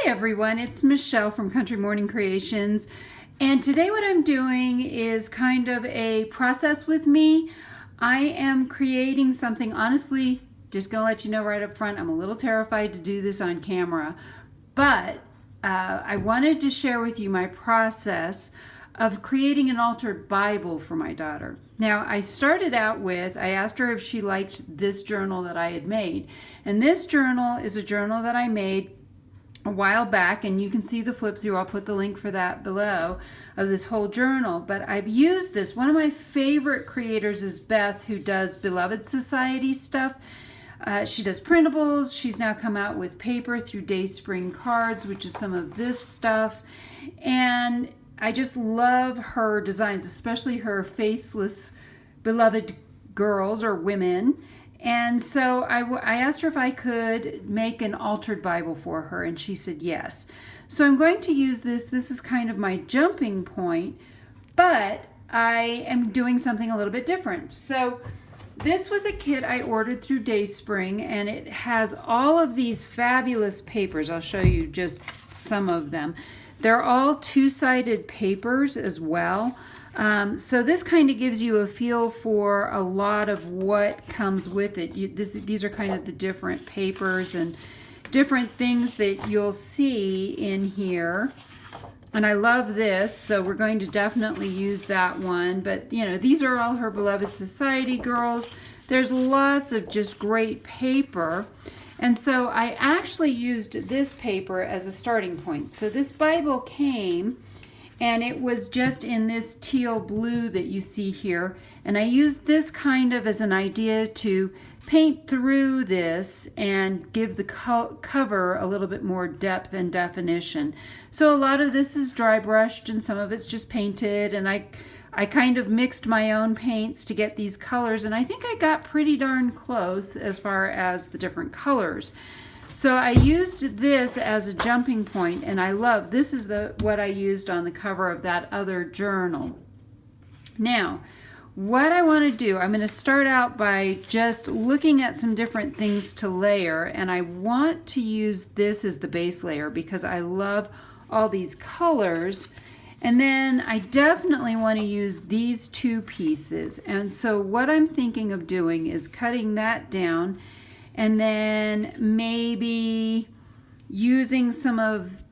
Hi everyone, it's Michelle from Country Morning Creations, and today what I'm doing is kind of a process with me. I am creating something, honestly, just gonna let you know right up front, I'm a little terrified to do this on camera, but I wanted to share with you my process of creating an altered Bible for my daughter. Now, I started out with, I asked her if she liked this journal that I had made, and this journal is a journal that I made a while back, and you can see the flip through. I'll put the link for that below of this whole journal. But I've used this. One of my favorite creators is Beth, who does Beloved Society stuff. She does printables. She's now come out with paper through Dayspring Cards, which is some of this stuff. And I just love her designs, especially her faceless beloved girls or women. And so I asked her if I could make an altered Bible for her, and she said yes. So I'm going to use this. This is kind of my jumping point, but I am doing something a little bit different. So this was a kit I ordered through Dayspring, and it has all of these fabulous papers. I'll show you just some of them. They're all two-sided papers as well. So this kind of gives you a feel for a lot of what comes with it. These are kind of the different papers and different things that you'll see in here. And I love this, so we're going to definitely use that one. But, you know, these are all her Beloved Society girls. There's lots of just great paper. And so I actually used this paper as a starting point. So this Bible came, and it was just in this teal blue that you see here. And I used this kind of as an idea to paint through this and give the cover a little bit more depth and definition. So a lot of this is dry brushed and some of it's just painted. And I kind of mixed my own paints to get these colors. And I think I got pretty darn close as far as the different colors. So I used this as a jumping point, and I love, this is what I used on the cover of that other journal. Now, what I want to do, I'm going to start out by just looking at some different things to layer, and I want to use this as the base layer because I love all these colors. And then I definitely want to use these two pieces. And so what I'm thinking of doing is cutting that down and then maybe using some of,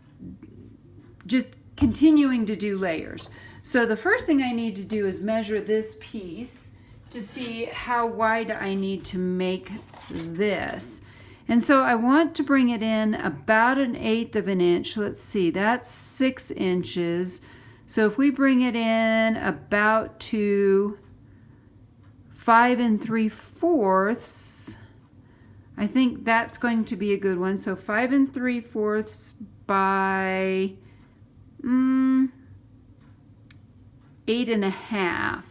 just continuing to do layers. So the first thing I need to do is measure this piece to see how wide I need to make this. And so I want to bring it in about 1/8 of an inch. Let's see, that's 6 inches. So if we bring it in about to 5 3/4, I think that's going to be a good one. So 5 3/4 by 8 1/2.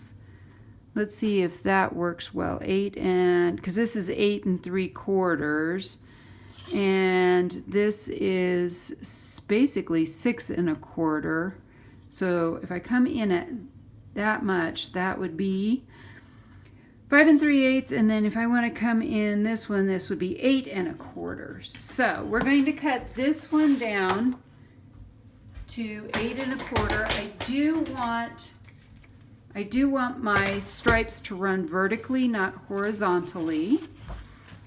Let's see if that works well. Because this is 8 3/4, and this is basically 6 1/4. So if I come in at that much, that would be 5 3/8, and then if I want to come in this one, this would be 8 1/4. So we're going to cut this one down to 8 1/4. I do want my stripes to run vertically, not horizontally.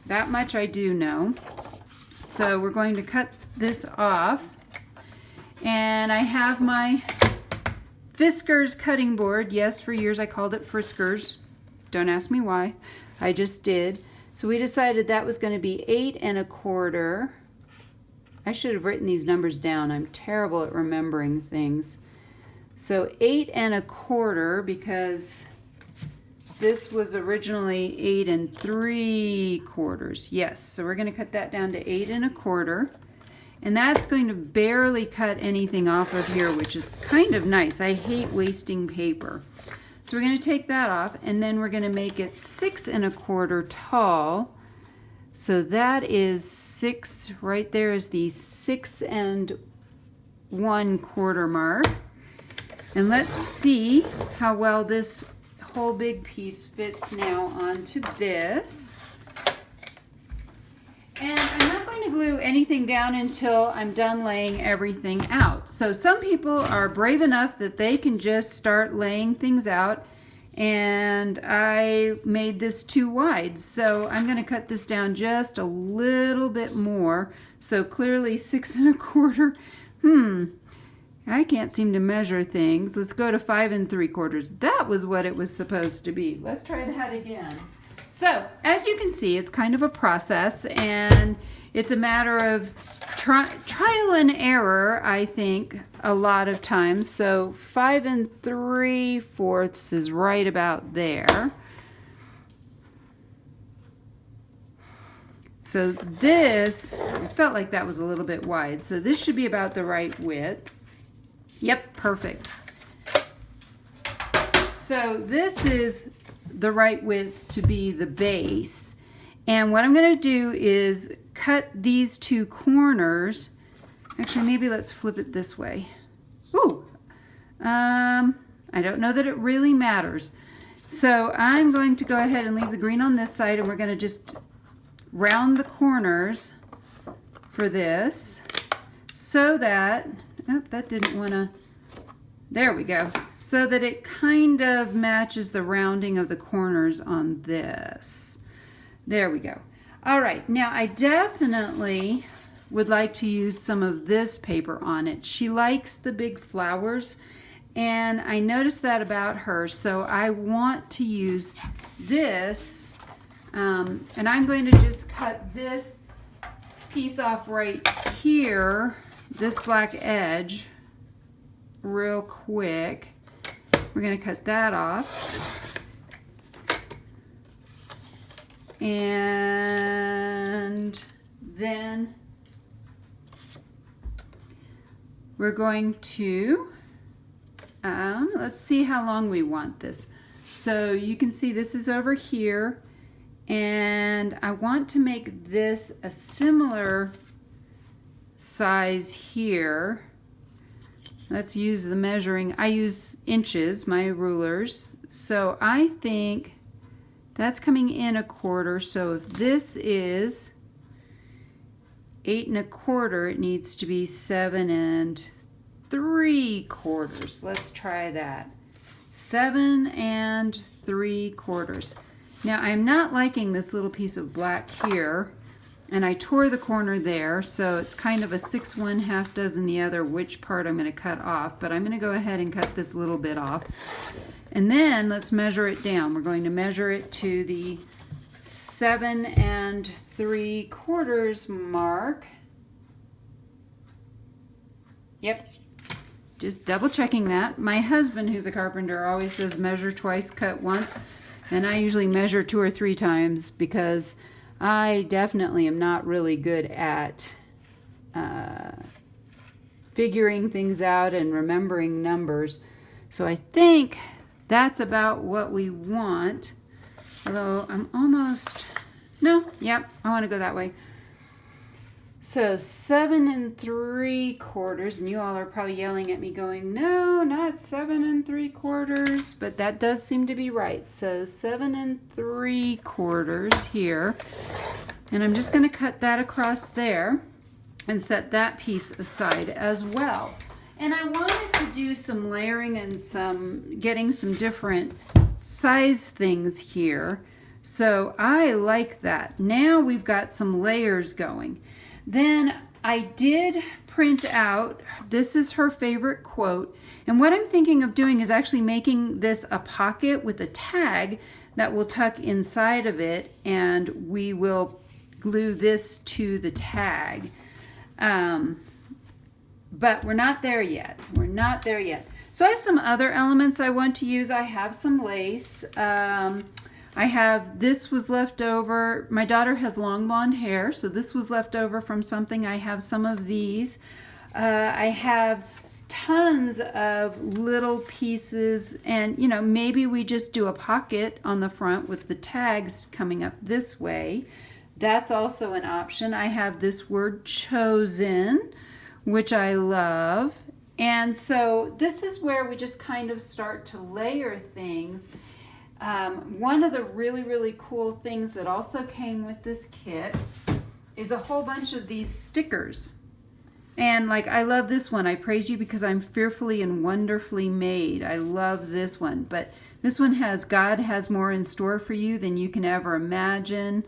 That much I do know. So we're going to cut this off, and I have my Fiskars cutting board. Yes, for years I called it Friskers. Don't ask me why. I just did. So we decided that was going to be 8 1/4. I should have written these numbers down. I'm terrible at remembering things. So 8 1/4, because this was originally 8 3/4. Yes, so we're going to cut that down to 8 1/4. And that's going to barely cut anything off of here, which is kind of nice. I hate wasting paper. So we're going to take that off, and then we're going to make it 6 1/4 tall. So that is 6, right there is the 6 1/4 mark. And let's see how well this whole big piece fits now onto this. And I'm not going to glue anything down until I'm done laying everything out. So some people are brave enough that they can just start laying things out, and I made this too wide. So I'm going to cut this down just a little bit more. So clearly 6 1/4. I can't seem to measure things. Let's go to 5 3/4. That was what it was supposed to be. Let's try that again. So, as you can see, it's kind of a process, and it's a matter of trial and error, I think, a lot of times. So 5 3/4 is right about there. So this, I felt like that was a little bit wide. So this should be about the right width. Yep, perfect. So this is the right width to be the base. And what I'm going to do is cut these 2 corners. Actually, maybe let's flip it this way. Ooh, I don't know that it really matters. So I'm going to go ahead and leave the green on this side, and we're going to just round the corners for this so that, oh, that didn't want to, there we go. So that it kind of matches the rounding of the corners on this. There we go. All right, now I definitely would like to use some of this paper on it. She likes the big flowers, and I noticed that about her, so I want to use this, and I'm going to just cut this piece off right here, this black edge, real quick. We're going to cut that off. And then we're going to, let's see how long we want this. So you can see this is over here, and I want to make this a similar size here. Let's use the measuring. I use inches, my rulers. So I think that's coming in 1/4. So if this is 8 1/4, it needs to be 7 3/4. Let's try that. 7 3/4. Now I'm not liking this little piece of black here, and I tore the corner there, so it's kind of a 6 1/2 dozen the other which part I'm going to cut off, but I'm going to go ahead and cut this little bit off. And then let's measure it down. We're going to measure it to the 7 3/4 mark. Yep, just double checking that. My husband, who's a carpenter, always says measure twice, cut once, and I usually measure 2 or 3 times because I definitely am not really good at figuring things out and remembering numbers. So I think that's about what we want. Although I'm almost, no, yep, I want to go that way. So 7 3/4, and you all are probably yelling at me going, no, not 7 3/4, but that does seem to be right. So 7 3/4 here, and I'm just going to cut that across there and set that piece aside as well. And I wanted to do some layering and getting some different size things here. So I like that. Now we've got some layers going. Then I did print out, this is her favorite quote, and what I'm thinking of doing is actually making this a pocket with a tag that will tuck inside of it, and we will glue this to the tag. But we're not there yet. We're not there yet. So I have some other elements I want to use. I have some lace. This was left over. My daughter has long blonde hair, so this was left over from something. I have some of these. I have tons of little pieces, and maybe we just do a pocket on the front with the tags coming up this way. That's also an option. I have this word chosen, which I love. And so this is where we just kind of start to layer things. One of the really, really cool things that also came with this kit is a whole bunch of these stickers. And like, I love this one. I praise you because I'm fearfully and wonderfully made. I love this one. But this one has, God has more in store for you than you can ever imagine.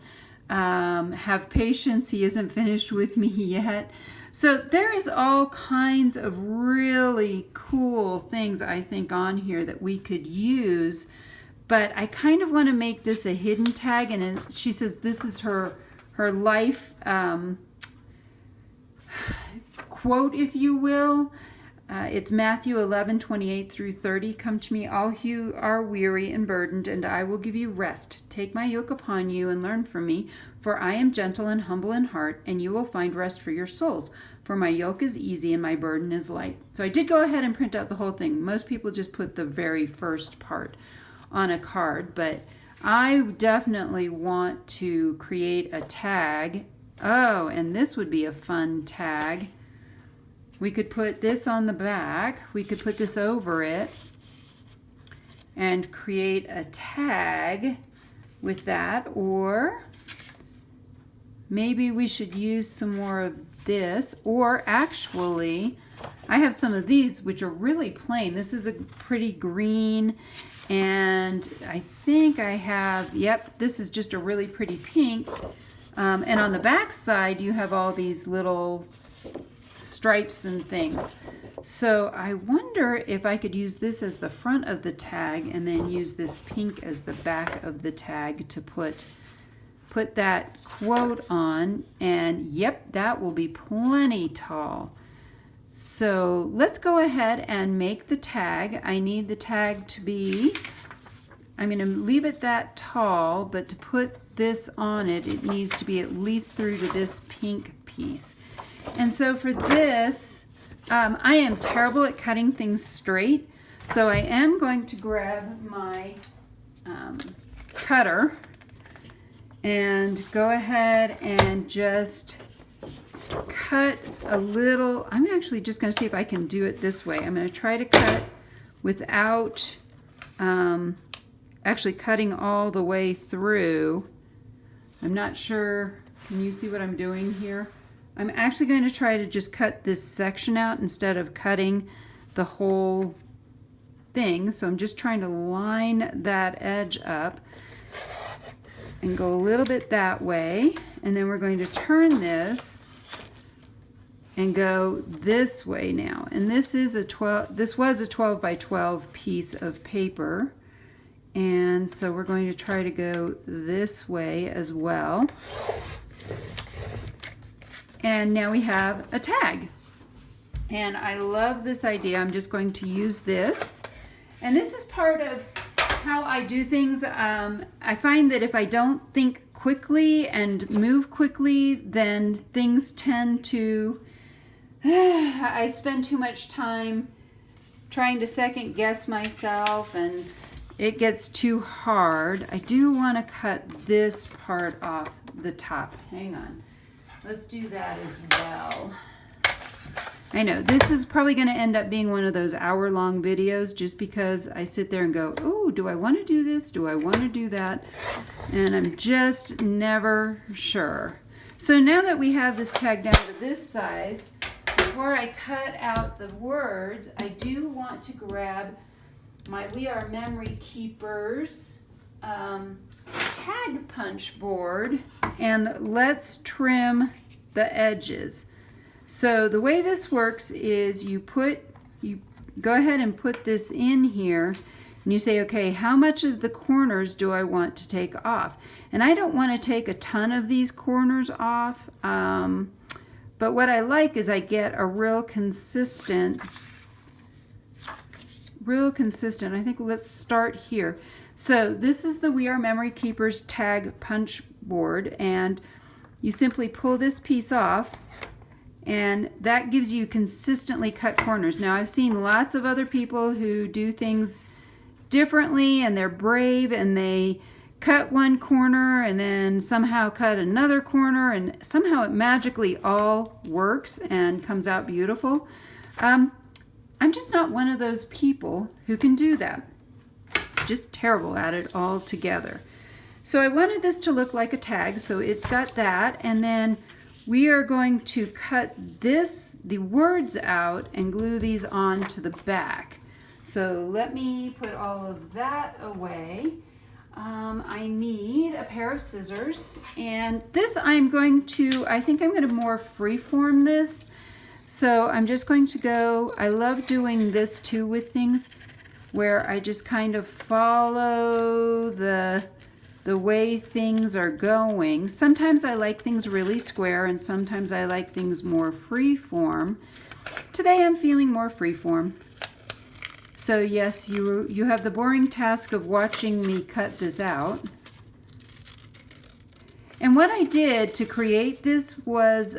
Have patience. He isn't finished with me yet. So there is all kinds of really cool things, I think, on here that we could use. But I kind of want to make this a hidden tag. And she says this is her life quote, if you will. It's Matthew 11:28-30. Come to me, all who are weary and burdened, and I will give you rest. Take my yoke upon you and learn from me, for I am gentle and humble in heart, and you will find rest for your souls. For my yoke is easy and my burden is light. So I did go ahead and print out the whole thing. Most people just put the very first part on a card, but I definitely want to create a tag. Oh, and this would be a fun tag. We could put this on the back. We could put this over it and create a tag with that. Or maybe we should use some more of this. Or actually, I have some of these which are really plain. This is a pretty green. And I think I have, yep, this is just a really pretty pink. And on the back side, you have all these little stripes and things. So I wonder if I could use this as the front of the tag and then use this pink as the back of the tag to put that quote on. And yep, that will be plenty tall. So let's go ahead and make the tag. I need the tag to be, I'm going to leave it that tall, but to put this on it, it needs to be at least through to this pink piece. And so for this, I am terrible at cutting things straight. So I am going to grab my cutter and go ahead and just cut a little. I'm actually just going to see if I can do it this way. I'm going to try to cut without actually cutting all the way through. I'm not sure. Can you see what I'm doing here? I'm actually going to try to just cut this section out instead of cutting the whole thing. So I'm just trying to line that edge up and go a little bit that way. And then we're going to turn this and go this way now. And this is this was a 12 by 12 piece of paper. And so we're going to try to go this way as well. And now we have a tag. And I love this idea. I'm just going to use this. And this is part of how I do things. I find that if I don't think quickly and move quickly, then things tend to, I spend too much time trying to second guess myself and it gets too hard. I do want to cut this part off the top. Hang on. Let's do that as well. I know this is probably going to end up being one of those hour-long videos just because I sit there and go, oh, do I want to do this? Do I want to do that? And I'm just never sure. So now that we have this tag down to this size, before I cut out the words, I do want to grab my We Are Memory Keepers tag punch board and let's trim the edges. So the way this works is you go ahead and put this in here and you say, okay, how much of the corners do I want to take off? And I don't want to take a ton of these corners off, but what I like is I get a real consistent. I think let's start here. So this is the We Are Memory Keepers tag punch board, and you simply pull this piece off and that gives you consistently cut corners. Now I've seen lots of other people who do things differently and they're brave and they cut one corner and then somehow cut another corner and somehow it magically all works and comes out beautiful. I'm just not one of those people who can do that. Just terrible at it altogether. So I wanted this to look like a tag, so it's got that, and then we are going to cut the words out and glue these on to the back. So let me put all of that away. I need a pair of scissors, and this I think I'm going to more freeform this. So I'm just going to go, I love doing this too with things, where I just kind of follow the way things are going. Sometimes I like things really square, and sometimes I like things more freeform. Today I'm feeling more freeform. So yes, you have the boring task of watching me cut this out. And what I did to create this was,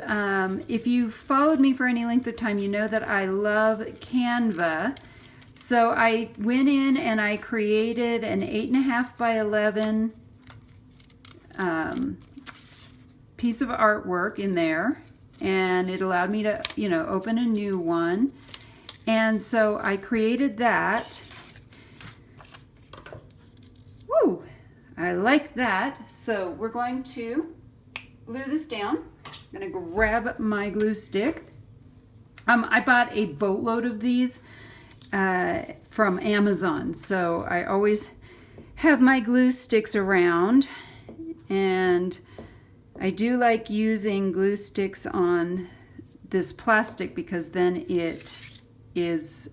if you followed me for any length of time, you know that I love Canva. So I went in and I created an 8.5 by 11 piece of artwork in there, and it allowed me to, open a new one. And so I created that. Woo! I like that. So we're going to glue this down. I'm going to grab my glue stick. I bought a boatload of these from Amazon. So I always have my glue sticks around. And I do like using glue sticks on this plastic because then it's easy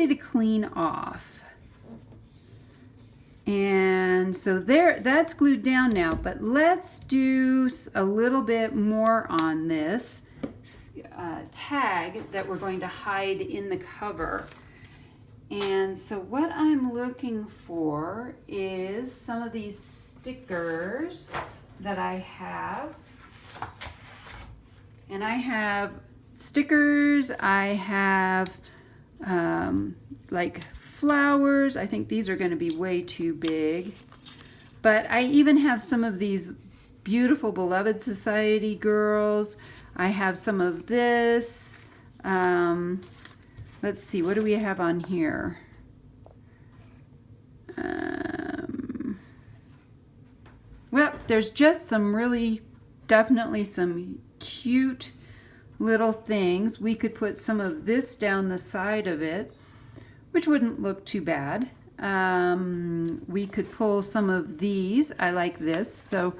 to clean off. And so that's glued down now, but let's do a little bit more on this tag that we're going to hide in the cover. And so what I'm looking for is some of these stickers that I have. And I have stickers, I have like flowers. I think these are going to be way too big. But I even have some of these beautiful Beloved Society girls. I have some of this. Let's see, what do we have on here? Well, there's just some definitely some cute little things. We could put some of this down the side of it, which wouldn't look too bad. We could pull some of these. I like this, so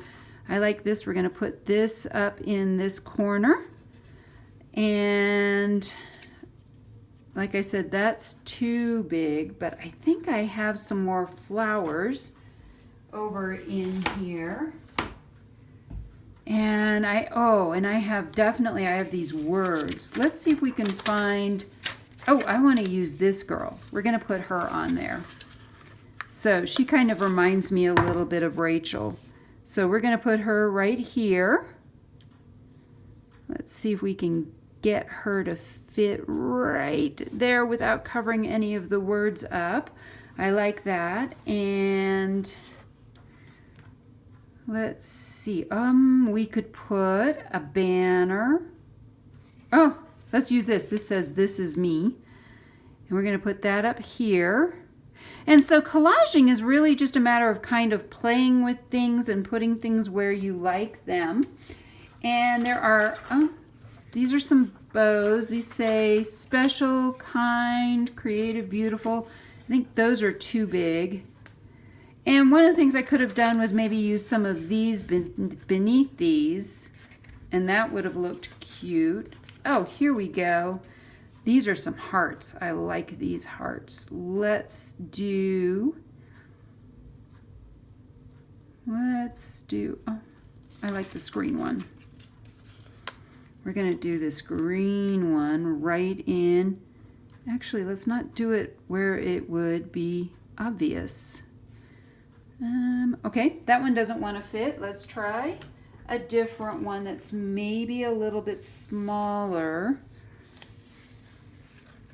I like this. We're going to put this up in this corner. And like I said, that's too big, but I think I have some more flowers over in here. And I have these words. Let's see if we can find, I want to use this girl. We're going to put her on there. So she kind of reminds me a little bit of Rachel. So we're going to put her right here. Let's see if we can get her to fit right there without covering any of the words up. I like that. And let's see, we could put a banner. Oh, let's use this. This says, "This is me." And we're going to put that up here. And so collaging is really just a matter of kind of playing with things and putting things where you like them. And there are, these are some bows. These say special, kind, creative, beautiful. I think those are too big. And one of the things I could have done was maybe use some of these beneath these, and that would have looked cute. Oh, here we go. These are some hearts. I like these hearts. Let's do, oh, I like this green one. We're going to do this green one right in. Actually, let's not do it where it would be obvious. Okay, that one doesn't want to fit. Let's try a different one that's maybe a little bit smaller.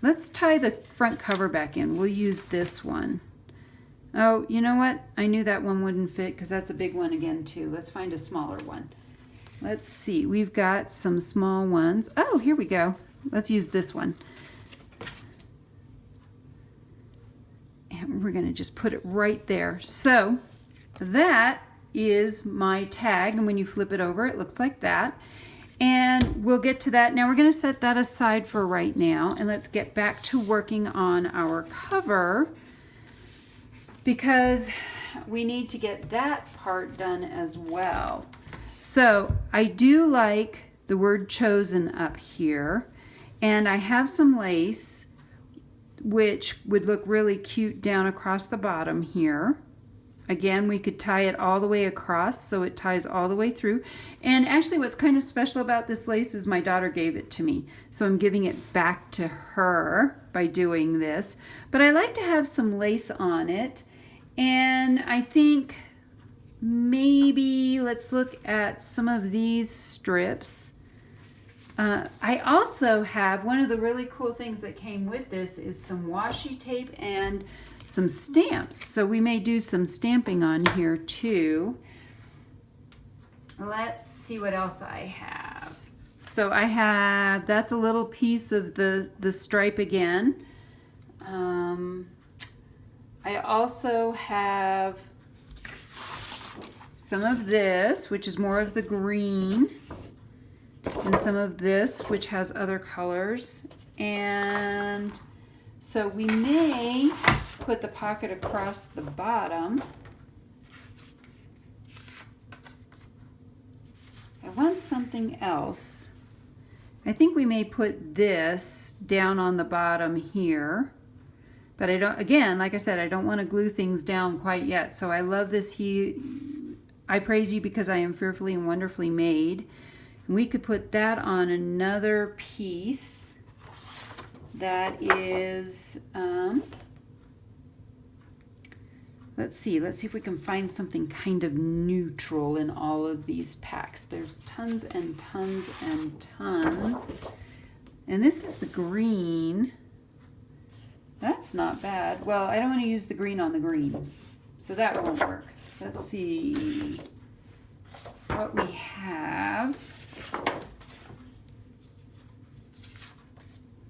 Let's tie the front cover back in. We'll use this one. Oh, you know what? I knew that one wouldn't fit because that's a big one again too. Let's find a smaller one. Let's see. We've got some small ones. Oh, here we go. Let's use this one. And we're going to just put it right there. So that is my tag, and when you flip it over, it looks like that. And we'll get to that. Now we're going to set that aside for right now, and let's get back to working on our cover, because we need to get that part done as well. So I do like the word chosen up here, and I have some lace which would look really cute down across the bottom here. Again, we could tie it all the way across so it ties all the way through. And actually what's kind of special about this lace is my daughter gave it to me. So I'm giving it back to her by doing this. But I like to have some lace on it. And I think maybe let's look at some of these strips. I also have, one of the really cool things that came with this is some washi tape and some stamps. So we may do some stamping on here too. Let's see what else I have. So I have, that's a little piece of the stripe again. I also have some of this, which is more of the green, and some of this, which has other colors. And so we may put the pocket across the bottom. I want something else. I think we may put this down on the bottom here. But I don't, again, like I said, I don't want to glue things down quite yet. So I love this. I praise you because I am fearfully and wonderfully made. And we could put that on another piece that is, let's see if we can find something kind of neutral in all of these packs. There's tons and tons and tons. And this is the green. That's not bad. Well, I don't want to use the green on the green, so that won't work. Let's see what we have.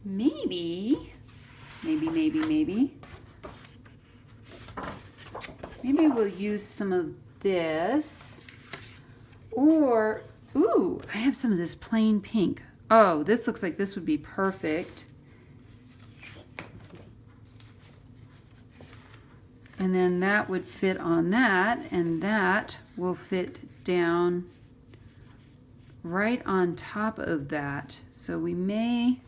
Maybe we'll use some of this, or, ooh, I have some of this plain pink. Oh, this looks like this would be perfect. And then that would fit on that, and that will fit down right on top of that. So we may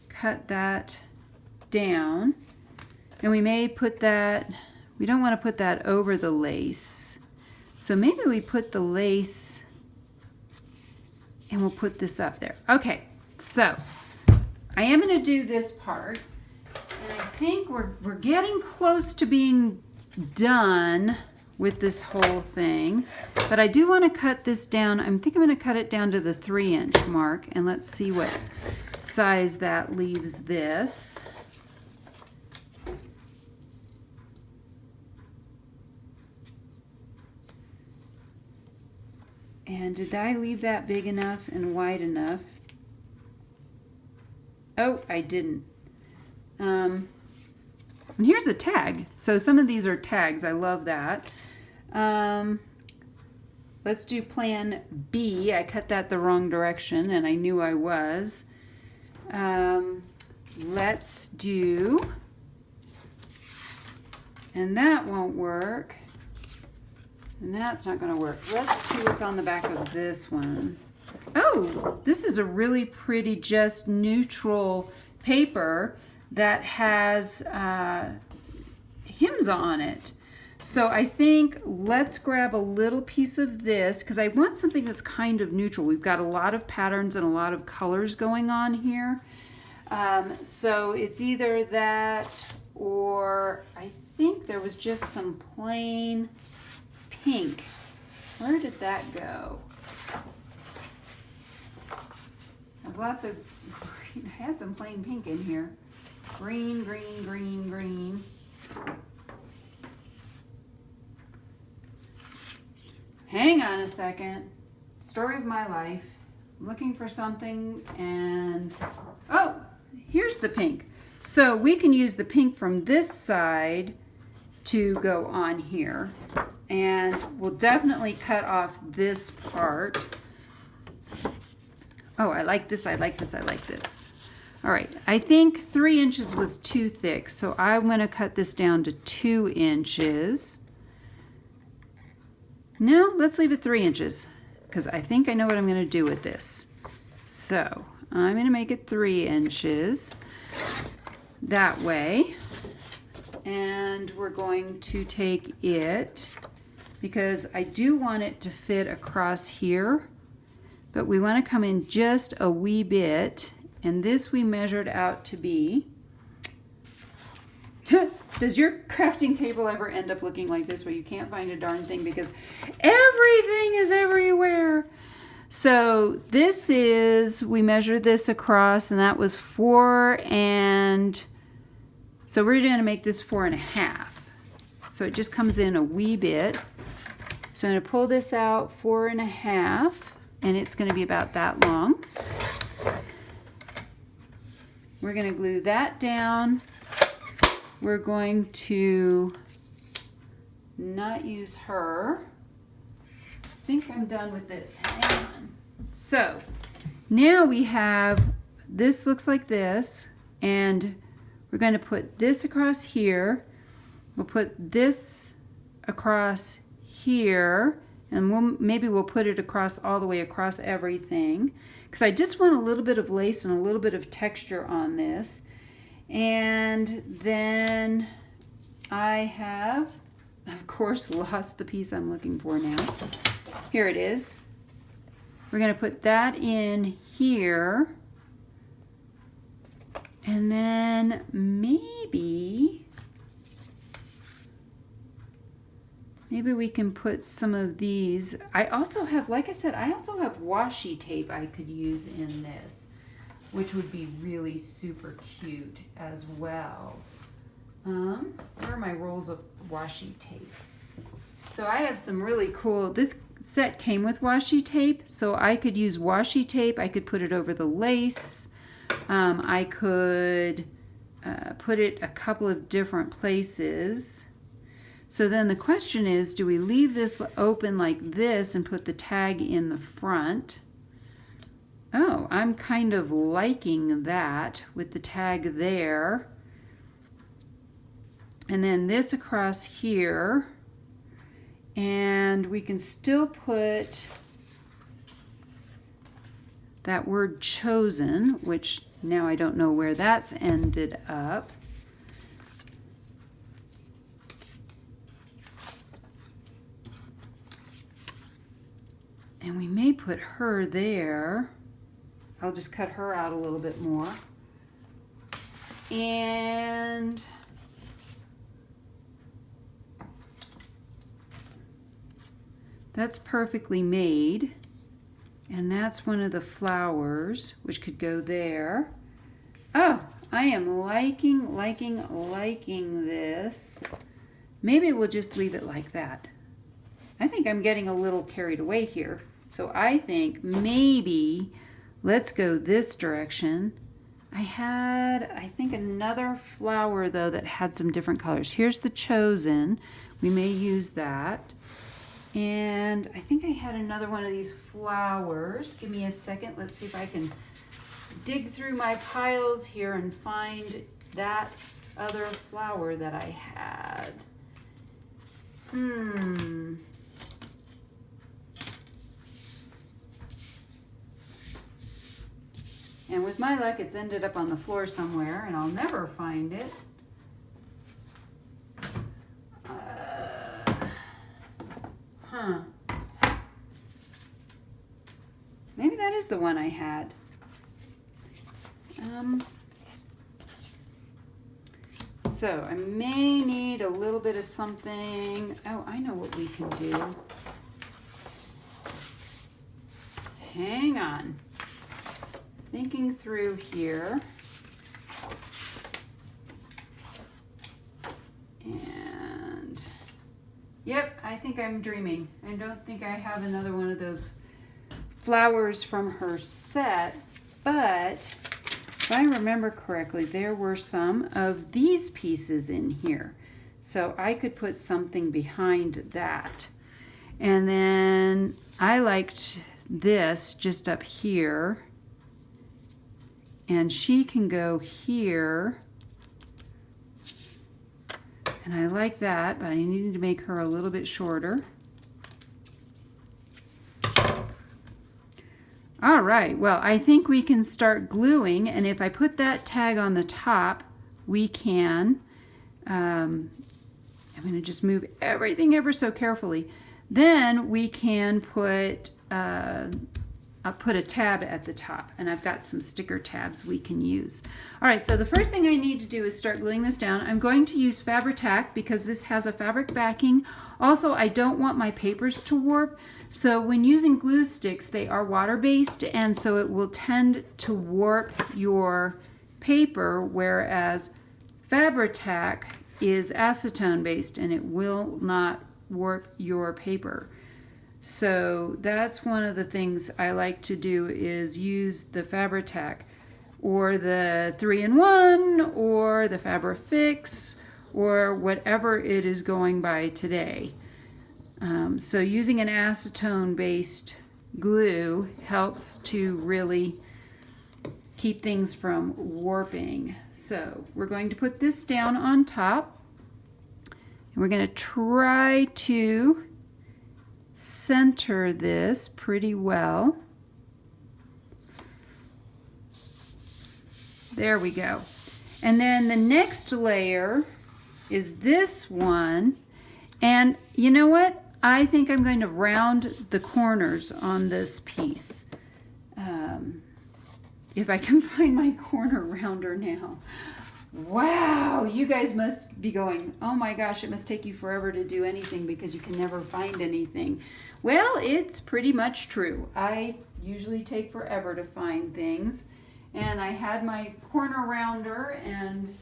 cut that down, and we may put that, we don't want to put that over the lace. So maybe we put the lace and we'll put this up there. Okay, so I am going to do this part, and I think we're getting close to being done with this whole thing, but I do want to cut this down. I think I'm going to cut it down to the 3-inch mark, and let's see what size that leaves this. And did I leave that big enough and wide enough? Oh, I didn't. And here's the tag. So some of these are tags. I love that. Let's do plan B. I cut that the wrong direction, and I knew I was. Let's do, and that won't work. And that's not going to work. Let's see what's on the back of this one. Oh, this is a really pretty, just neutral paper that has hymns on it. So I think let's grab a little piece of this, because I want something that's kind of neutral. We've got a lot of patterns and a lot of colors going on here. So it's either that, or I think there was just some plain pink. Where did that go? I have lots of green. I had some plain pink in here. Green, green, green, green. Hang on a second. Story of my life. I'm looking for something, and oh, here's the pink. So we can use the pink from this side to go on here. And we'll definitely cut off this part. Oh, I like this, I like this, I like this. All right, I think 3 inches was too thick, so I'm gonna cut this down to 2 inches. No, let's leave it 3 inches, because I think I know what I'm gonna do with this. So I'm gonna make it 3 inches that way. And we're going to take it, because I do want it to fit across here, but we want to come in just a wee bit, and this we measured out to be does your crafting table ever end up looking like this, where you can't find a darn thing because everything is everywhere? So this is, we measured this across, and that was 4, and so we're going to make this 4.5. So it just comes in a wee bit. So I'm going to pull this out 4.5, and it's going to be about that long. We're going to glue that down. We're going to not use her. I think I'm done with this. Hang on. So now we have, this looks like this, and we're going to put this across here. We'll put this across here, and maybe we'll put it across all the way across everything, because I just want a little bit of lace and a little bit of texture on this. And then I have, of course, lost the piece I'm looking for now. Here it is. We're going to put that in here. And then maybe we can put some of these. I also have, like I said, I also have washi tape I could use in this, which would be really super cute as well. Where are my rolls of washi tape? So I have some really cool, this set came with washi tape, so I could use washi tape. I could put it over the lace. I could put it a couple of different places. So then the question is, do we leave this open like this and put the tag in the front? Oh, I'm kind of liking that with the tag there. And then this across here. And we can still put that word chosen, which now I don't know where that's ended up. And we may put her there. I'll just cut her out a little bit more. And that's perfectly made. And that's one of the flowers, which could go there. Oh, I am liking this. Maybe we'll just leave it like that. I think I'm getting a little carried away here. So I think maybe let's go this direction. I think another flower though that had some different colors. Here's the chosen. We may use that. And I think I had another one of these flowers. Give me a second. Let's see if I can dig through my piles here and find that other flower that I had. And with my luck, it's ended up on the floor somewhere, and I'll never find it. Maybe that is the one I had. So I may need a little bit of something. Oh, I know what we can do. Hang on. Thinking through here. And yep, I think I'm dreaming. I don't think I have another one of those flowers from her set, but if I remember correctly, there were some of these pieces in here. So I could put something behind that. And then I liked this just up here. And she can go here. And I like that, but I needed to make her a little bit shorter. All right, well, I think we can start gluing, and if I put that tag on the top, we can, I'm going to just move everything ever so carefully. Then we can put, I'll put a tab at the top, and I've got some sticker tabs we can use. All right, so the first thing I need to do is start gluing this down. I'm going to use Fabri-Tac because this has a fabric backing. Also, I don't want my papers to warp. So when using glue sticks, they are water-based, and so it will tend to warp your paper, whereas Fabri-Tac is acetone-based, and it will not warp your paper. So that's one of the things I like to do, is use the Fabri-Tac or the 3-in-1 or the Fabri-Fix or whatever it is going by today. So using an acetone-based glue helps to really keep things from warping. So we're going to put this down on top, and we're going to try to center this pretty well. There we go. And then the next layer is this one, and you know what? I think I'm going to round the corners on this piece. If I can find my corner rounder now. Wow, you guys must be going, oh my gosh, it must take you forever to do anything because you can never find anything. Well, it's pretty much true. I usually take forever to find things. And I had my corner rounder, and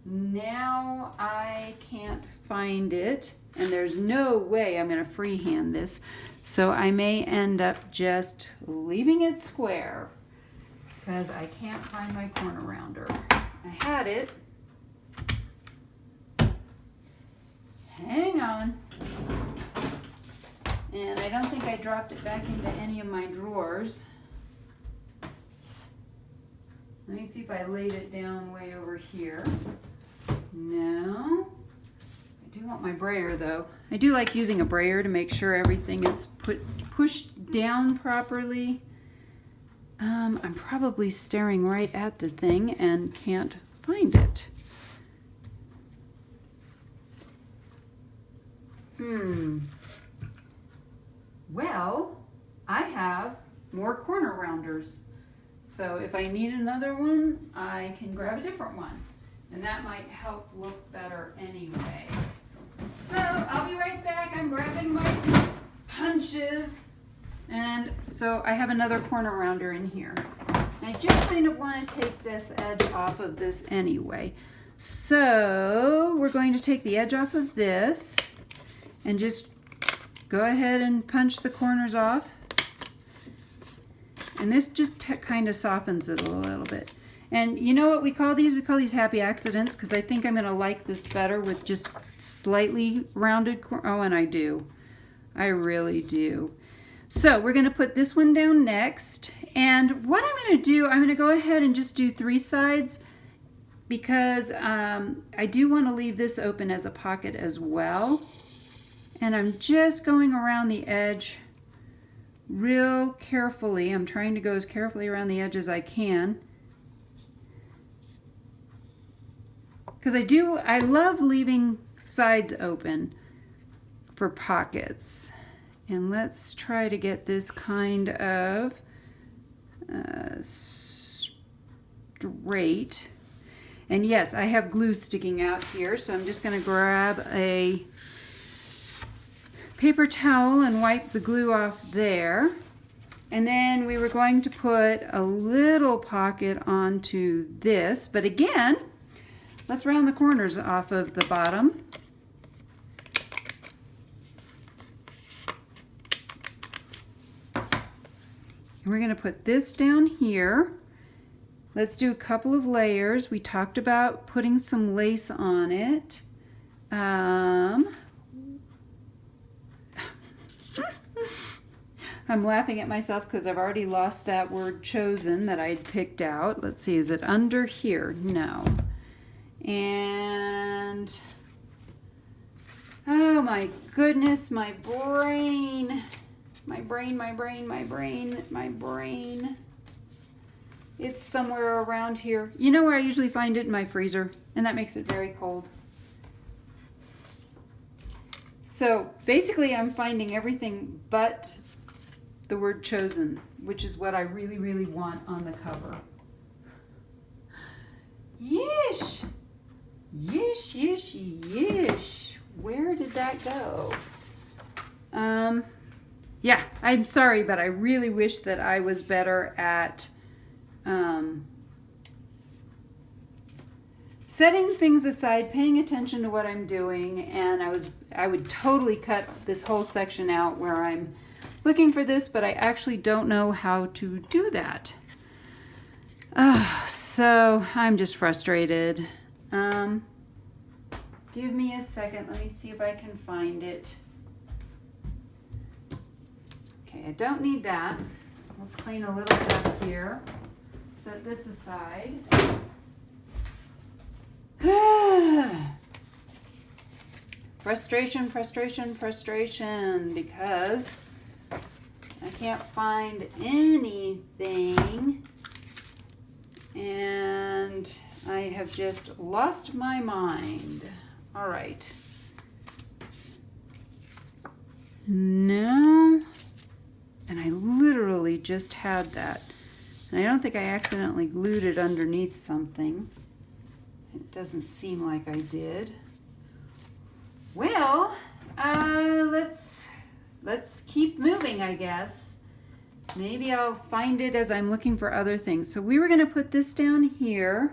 now I can't find it. And there's no way I'm going to freehand this. So I may end up just leaving it square because I can't find my corner rounder. I had it. Hang on. And I don't think I dropped it back into any of my drawers. Let me see if I laid it down way over here. No. I do want my brayer though. I do like using a brayer to make sure everything is pushed down properly. I'm probably staring right at the thing and can't find it. Well, I have more corner rounders. So if I need another one, I can grab a different one. And that might help look better anyway. So I'll be right back. I'm grabbing my punches. And so I have another corner rounder in here. I just kind of want to take this edge off of this anyway. So we're going to take the edge off of this and just go ahead and punch the corners off. And this just kind of softens it a little bit. And you know what we call these? We call these happy accidents, because I think I'm going to like this better with just slightly rounded corners. Oh, and I do. I really do. So we're going to put this one down next. And what I'm going to do, I'm going to go ahead and just do 3 sides, because I do want to leave this open as a pocket as well. And I'm just going around the edge real carefully. I'm trying to go as carefully around the edge as I can, because I love leaving sides open for pockets. And let's try to get this kind of straight. And yes, I have glue sticking out here, so I'm just going to grab a paper towel and wipe the glue off there. And then we were going to put a little pocket onto this, but again, let's round the corners off of the bottom. And we're going to put this down here. Let's do a couple of layers. We talked about putting some lace on it. I'm laughing at myself because I've already lost that word chosen that I'd picked out. Let's see, is it under here? No. And oh my goodness, my brain. It's somewhere around here. You know where I usually find it? In my freezer, and that makes it very cold. So basically I'm finding everything but the word chosen, which is what I really, really want on the cover. Yeesh. Yeesh, yeesh, yeesh. Where did that go? Yeah, I'm sorry, but I really wish that I was better at setting things aside, paying attention to what I'm doing, and I would totally cut this whole section out where I'm looking for this, but I actually don't know how to do that. So I'm just frustrated. Give me a second. Let me see if I can find it. Okay, I don't need that. Let's clean a little bit up here. Set this aside. Frustration, frustration, frustration, because I can't find anything, and I have just lost my mind. All right. No, and I literally just had that, and I don't think I accidentally glued it underneath something. It doesn't seem like I did. Well, let's keep moving, I guess. Maybe I'll find it as I'm looking for other things. So we were going to put this down here,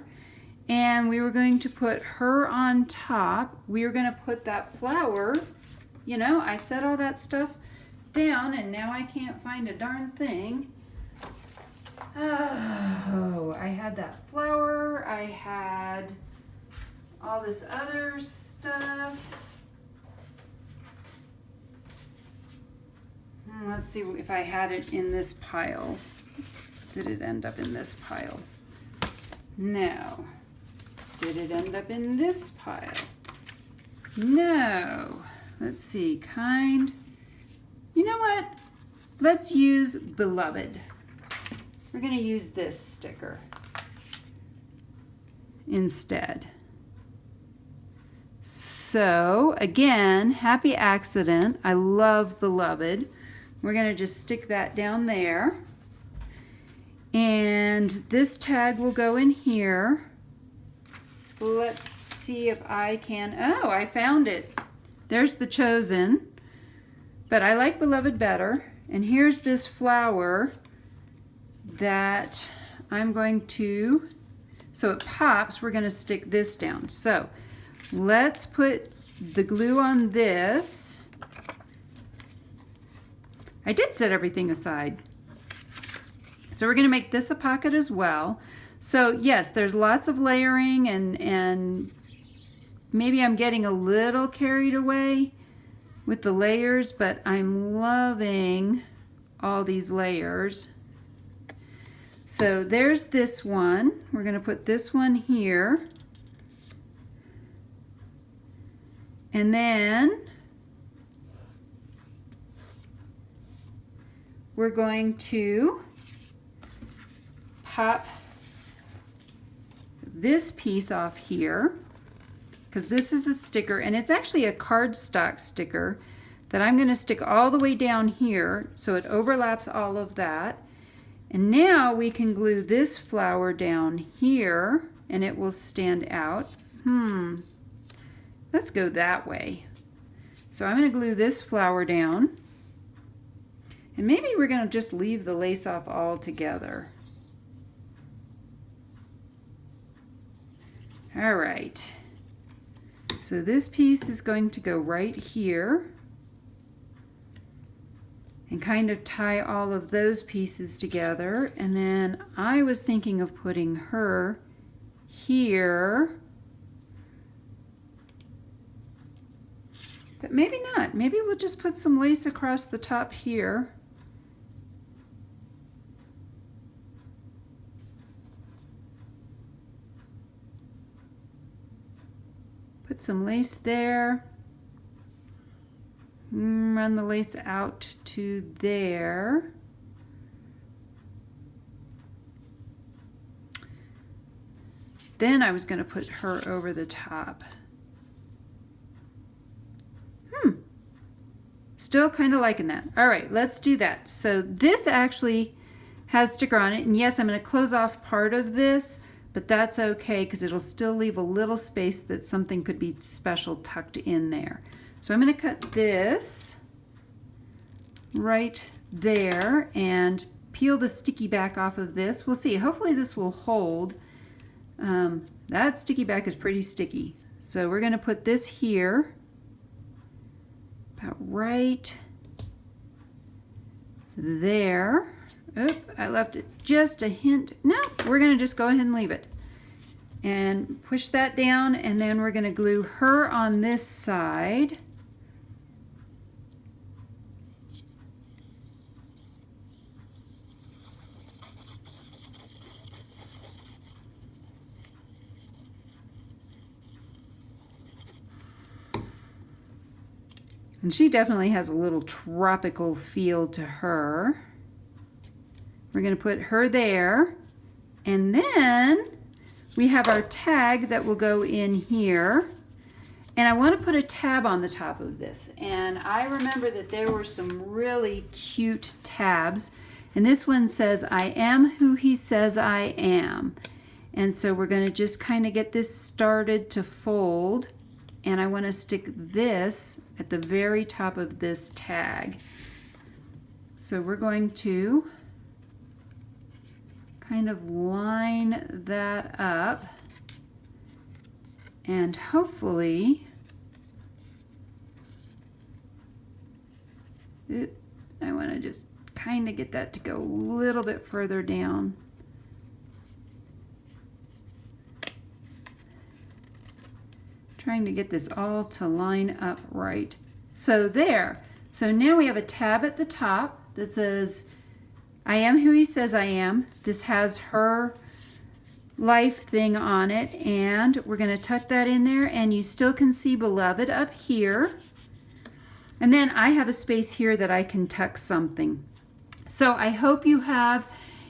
and we were going to put her on top. We were going to put that flower. You know, I set all that stuff down, and now I can't find a darn thing. Oh, I had that flower. I had all this other stuff. Let's see if I had it in this pile. Did it end up in this pile? No. Did it end up in this pile? No. Let's see, kind. You know what? Let's use Beloved. We're going to use this sticker instead. So, again, happy accident. I love Beloved. We're going to just stick that down there. And this tag will go in here. Let's see if I can. Oh, I found it. There's the Chosen. But I like Beloved better. And here's this flower that I'm going to, so it pops, we're going to stick this down. So let's put the glue on this. I did set everything aside. So we're going to make this a pocket as well. So yes, there's lots of layering, and maybe I'm getting a little carried away with the layers, but I'm loving all these layers. So there's this one. We're going to put this one here. And then we're going to pop this piece off here, because this is a sticker, and it's actually a cardstock sticker that I'm going to stick all the way down here so it overlaps all of that. And now we can glue this flower down here and it will stand out. Let's go that way. So I'm going to glue this flower down, and maybe we're going to just leave the lace off altogether. All right. So this piece is going to go right here and kind of tie all of those pieces together. And then I was thinking of putting her here. But maybe not. Maybe we'll just put some lace across the top here. Put some lace there. Run the lace out to there. Then I was going to put her over the top. Still kind of liking that. All right, let's do that. So this actually has sticker on it. And yes, I'm going to close off part of this, but that's okay because it'll still leave a little space that something could be special tucked in there. So I'm going to cut this right there and peel the sticky back off of this. We'll see. Hopefully this will hold. That sticky back is pretty sticky. So we're going to put this here. About right there. Oop, I left it just a hint. No, we're going to just go ahead and leave it. And push that down, and then we're going to glue her on this side. And she definitely has a little tropical feel to her. We're going to put her there. And then we have our tag that will go in here. And I want to put a tab on the top of this. And I remember that there were some really cute tabs. And this one says, I am who he says I am. And so we're going to just kind of get this started to fold. And I want to stick this at the very top of this tag. So we're going to kind of line that up, and hopefully I want to just kind of get that to go a little bit further down. Trying to get this all to line up right. So there. So now we have a tab at the top that says, I am who he says I am. This has her life thing on it, and we're going to tuck that in there, and you still can see Beloved up here. And then I have a space here that I can tuck something. So I hope you have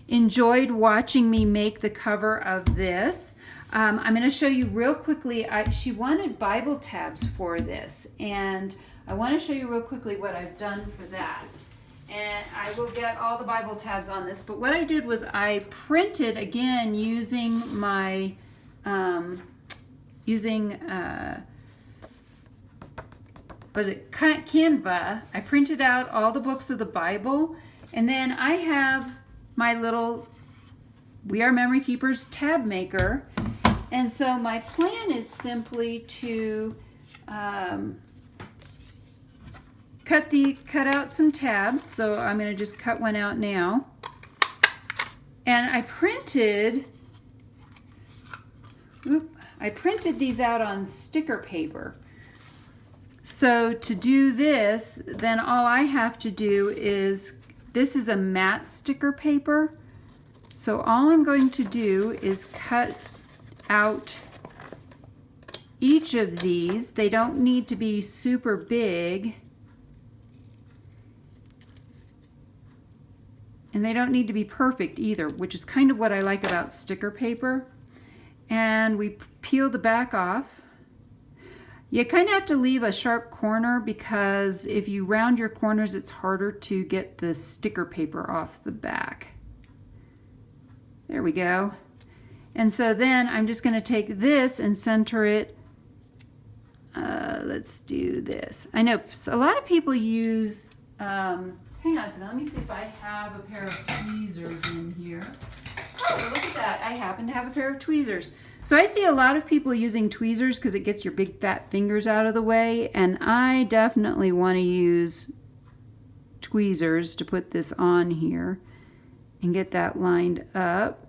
enjoyed watching me make the cover of this. I'm going to show you real quickly. She wanted Bible tabs for this, and I want to show you real quickly what I've done for that. And I will get all the Bible tabs on this, but what I did was I printed again using my Canva. I printed out all the books of the Bible, and then I have my little We Are Memory Keepers tab maker. And so my plan is simply to cut out some tabs. So I'm going to just cut one out now. And I printed these out on sticker paper. So to do this, then all I have to do is, this is a matte sticker paper. So all I'm going to do is cut out each of these. They don't need to be super big, and they don't need to be perfect either, which is kind of what I like about sticker paper. And we peel the back off. You kind of have to leave a sharp corner because if you round your corners, it's harder to get the sticker paper off the back. There we go. And so then I'm just going to take this and center it. Let's do this. I know a lot of people use, hang on a second, let me see if I have a pair of tweezers in here. Oh, look at that. I happen to have a pair of tweezers. So I see a lot of people using tweezers because it gets your big fat fingers out of the way, and I definitely want to use tweezers to put this on here and get that lined up.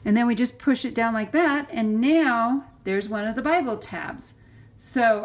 And then we just push it down like that, and now there's one of the Bible tabs. So